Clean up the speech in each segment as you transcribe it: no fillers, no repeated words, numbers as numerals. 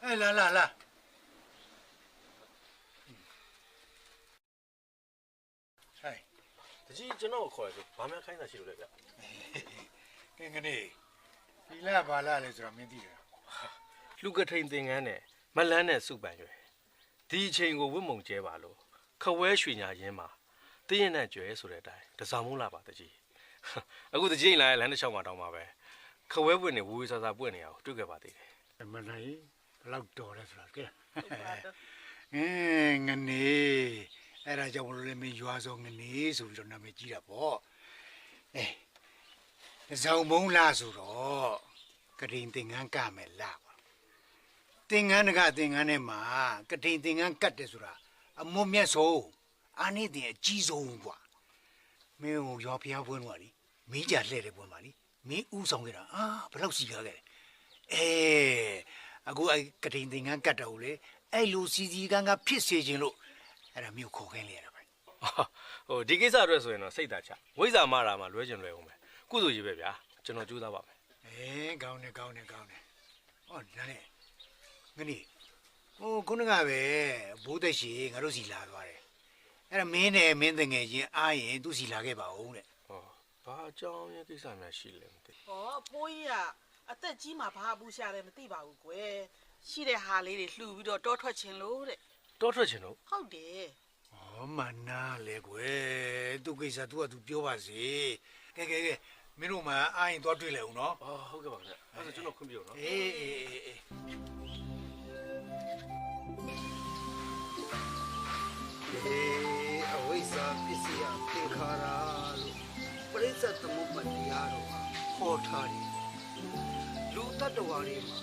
哎，来，哎，တကြီးကျွန်တော်ကိုခေါ်ရဆိုဘာမှခိုင်းတာရှိလို့လဲဗျ跟你，你来吧来的是没地了。 လူကထိန်သင်္ကန်းနဲ့မလန်းနဲ့စုပန်ရွယ်ဒီအချိန်ကိုဝတ်မုံကျဲပါလို့ခဝဲရွှေညာရင်းမှာတည့်ရင်နဲ့ကျွဲဆိုတဲ့အတိုင်းတစောင်းမလာပါတကြီးအခုတကြီးလာလမ်းတစ်လျှောက်မှာတောင်းပါပဲခဝဲပွင့်နေဝူဝေးဆာဆာပွင့်နေအောင်တွေ့ခဲ့ပါသေးတယ် မနိုင်ဘလောက်တော်လဲဆိုတာကဲငနေအဲ့ဒါကြောင့်မလို့လည်းမရွာစောငနေဆိုပြီးတော့နာမည်ကြီးတာပေါ့ဇောင်မုံလာဆိုတော့ကရင်သင်္ကန်းကမယ်လာပါသင်္ကန်းကသင်္ကန်းထဲမှာကရင်သင်္ကန်းကတ်တယ်ဆိုတာအမွတ်မြတ်ဆုံးအာနိသင်အကြီးဆုံးကွာမင်းကိုရွာဖျားပွင့်သွားလိမင်းကြလှဲ့တယ်ပွင့်ပါလိမင်းဥဆောင်ခဲ့တာဘလောက်စီကားခဲ့တယ်အခုအဲ့ကတိန်သင်္ကန်းကတ်တော်ကိုလေအဲ့လိုစီစီကန်းကဖြစ်စေခြင်းလို့အဲ့ဒါမြို့ခေါ်ခိုင်းလိုက်ရတာပဲ ဟိုဒီကိစ္စအတွက်ဆိုရင်တော့စိတ်သာချဝိဇ္ဇာမတာမှာလွဲကျင်လွဲအောင်ပဲကုသိုလ်ကြီးပဲဗျာကျွန်တော်ကြိုးစားပါမယ် ကောင်းတယ်ဟောဒါနဲ့ငနေခုနကပဲဘိုးသက်ရှိငါတို့စီလာသွားတယ်အဲ့ဒါမင်းနဲ့မင်းတငယ်ချင်းအားရင်သူ့စီလာခဲ့ပါဦးတဲ့ ဟောဘာအကြောင်းရဲ့ကိစ္စများရှိလဲမသိ ဟောအဖိုးကြီးကအသက်ကြီးမှဘာဘူးရှာတယ်မသိပါဘူးကွယ်ရှိတဲ့ဟာလေးတွေလှူပြီးတော့တောထွက်ခြင်းလို့တဲ့ တောထွက်ခြင်းတို့ ဟုတ်တယ် ဩမနာလေကွယ်သူ့ကိစ္စသူကသူပြောပါစေကဲမင်းတို့မှအားရင်သွားတွေ့လဲဦးနော် အော်ဟုတ်ကဲ့ပါဗျာအဲ့ဒါကျွန်တော်ခွင့်ပြုနော် အေး အဝိဇ္ဇာပစ္စယသင်္ခါရလို့ပရိစ္ဆေသမုပ္ပါတရားတော်ကခေါ်ထားတယ်လူတ attva တွေမှာ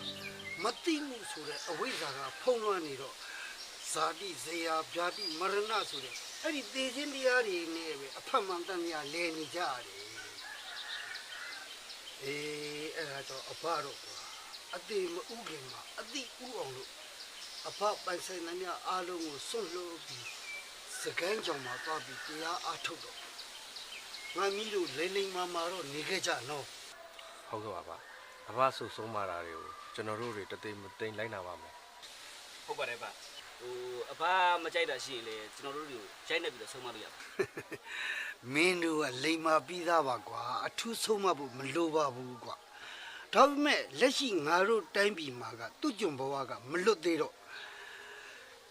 မသိမှုဆိုတဲ့အဝိဇ္ဇာကဖုံးလွှမ်းနေတော့ဇာတိဇေယဗျာတိမရဏဆိုတဲ့အဲ့ဒီသေခြင်းတရားတွေနဲ့ပဲအဖတ်မှန်တမ်းများလဲနေကြရတယ်အဲ့ဒါတော့အဖတော့ကွာအတိမဥခင်မှာအတိဥအောင်လို့အဖပိုင်ဆိုင်နှမအားလုံးကိုစွန့်လို့ပြီးစကန်းကြောင်မှာသွားပြီးတရားအားထုတ်တော့ငါမီးတို့လိမ့်လိမ့်မာတော့နေခဲ့ကြနော် ဟုတ်ကဲ့ပါဗျာအဘဆုဆုံးမာတာတွေကိုကျွန်တော်တို့တွေတသိမသိလိုက်နာပါမယ် ဟုတ်ပါတယ်ဗျဟိုအဖမကြိုက်တာရှိရင်လေကျွန်တော်တို့တွေကိုရိုက်နေပြီးတော့ဆုံးမလို့ရပါ မင်းတို့ကလိမ္မာပြီးသားပါကွာအထူးဆုံးမဖို့မလိုပါဘူးကွာဒါပေမဲ့လက်ရှိငါတို့တိုင်းပြည်မှာကသူ့ကြုံဘဝကမလွတ်သေးတော့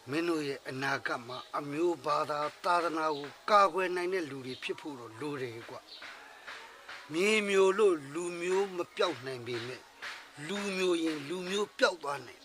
မင်းတို့ရဲ့အနာဂတ်မှာအမျိုးဘာသာသာသနာကိုကာကွယ်နိုင်တဲ့လူတွေဖြစ်ဖို့တော့လိုတယ်ကွာမြေမျိုးလို့လူမျိုးမပြောက်နိုင်ပေမဲ့လူမျိုးရင်လူမျိုးပျောက်သွားနိုင်